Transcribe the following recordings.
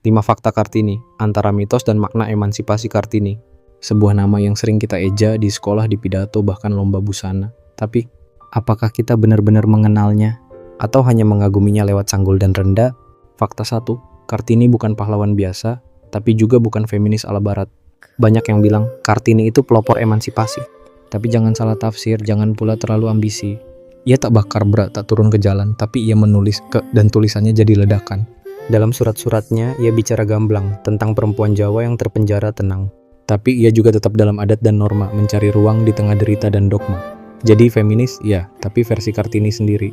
5 fakta Kartini, antara mitos dan makna emansipasi Kartini. Sebuah nama yang sering kita eja di sekolah, di pidato, bahkan lomba busana. Tapi, apakah kita benar-benar mengenalnya? Atau hanya mengaguminya lewat sanggul dan rendah? Fakta 1, Kartini bukan pahlawan biasa, tapi juga bukan feminis ala barat. Banyak yang bilang, Kartini itu pelopor emansipasi. Tapi jangan salah tafsir, jangan pula terlalu ambisi. Ia tak bakar berat, tak turun ke jalan, tapi ia menulis dan tulisannya jadi ledakan. Dalam surat-suratnya, ia bicara gamblang tentang perempuan Jawa yang terpenjara tenang. Tapi ia juga tetap dalam adat dan norma, mencari ruang di tengah derita dan dogma. Jadi feminis, ya, tapi versi Kartini sendiri.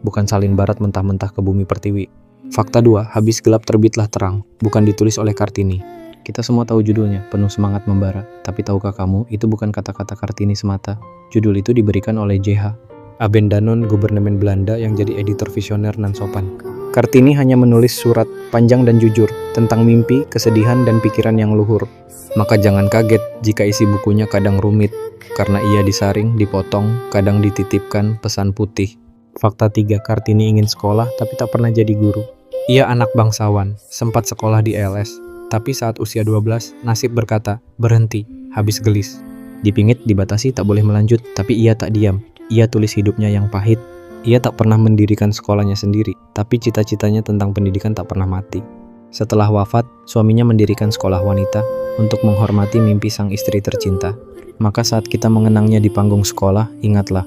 Bukan salin barat mentah-mentah ke bumi pertiwi. Fakta 2, habis gelap terbitlah terang, bukan ditulis oleh Kartini. Kita semua tahu judulnya, penuh semangat membara. Tapi tahukah kamu, itu bukan kata-kata Kartini semata. Judul itu diberikan oleh J.H. Abendanon, Gubernemen Belanda yang jadi editor visioner nan sopan. Kartini hanya menulis surat panjang dan jujur tentang mimpi, kesedihan, dan pikiran yang luhur. Maka jangan kaget jika isi bukunya kadang rumit, karena ia disaring, dipotong, kadang dititipkan pesan putih. Fakta 3, Kartini ingin sekolah tapi tak pernah jadi guru. Ia anak bangsawan, sempat sekolah di LS, tapi saat usia 12, nasib berkata, berhenti, habis gelis. Dipingit, dibatasi, tak boleh melanjut, tapi ia tak diam. Ia tulis hidupnya yang pahit. Ia tak pernah mendirikan sekolahnya sendiri, tapi cita-citanya tentang pendidikan tak pernah mati. Setelah wafat, suaminya mendirikan sekolah wanita untuk menghormati mimpi sang istri tercinta. Maka saat kita mengenangnya di panggung sekolah, ingatlah,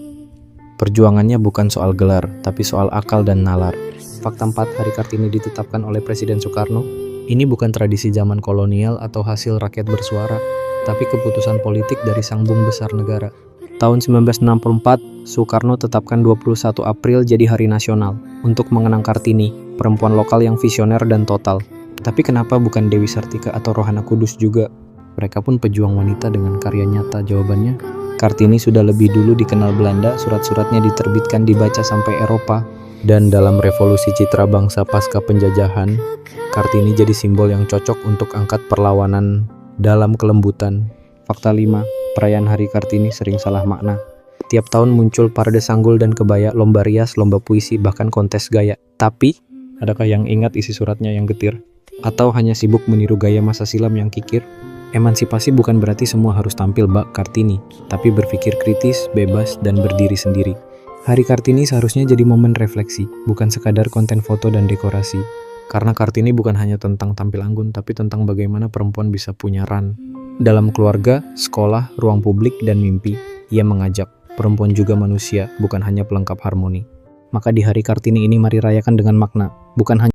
perjuangannya bukan soal gelar, tapi soal akal dan nalar. Fakta 4, Hari Kartini ditetapkan oleh Presiden Soekarno. Ini bukan tradisi zaman kolonial atau hasil rakyat bersuara, tapi keputusan politik dari sang bung besar negara. Tahun 1964, Soekarno tetapkan 21 April jadi hari nasional untuk mengenang Kartini, perempuan lokal yang visioner dan total. Tapi kenapa bukan Dewi Sartika atau Rohana Kudus juga? Mereka pun pejuang wanita dengan karya nyata. Jawabannya, Kartini sudah lebih dulu dikenal Belanda, surat-suratnya diterbitkan, dibaca sampai Eropa. Dan dalam revolusi citra bangsa pasca penjajahan, Kartini jadi simbol yang cocok untuk angkat perlawanan dalam kelembutan. Fakta 5, perayaan Hari Kartini sering salah makna. Tiap tahun muncul parade sanggul dan kebaya, lomba rias, lomba puisi, bahkan kontes gaya. Tapi, adakah yang ingat isi suratnya yang getir? Atau hanya sibuk meniru gaya masa silam yang kikir? Emansipasi bukan berarti semua harus tampil bak Kartini, tapi berpikir kritis, bebas, dan berdiri sendiri. Hari Kartini seharusnya jadi momen refleksi, bukan sekadar konten foto dan dekorasi. Karena Kartini bukan hanya tentang tampil anggun, tapi tentang bagaimana perempuan bisa punya ran. Dalam keluarga, sekolah, ruang publik, dan mimpi, ia mengajak perempuan juga manusia, bukan hanya pelengkap harmoni. Maka di Hari Kartini ini mari rayakan dengan makna, bukan hanya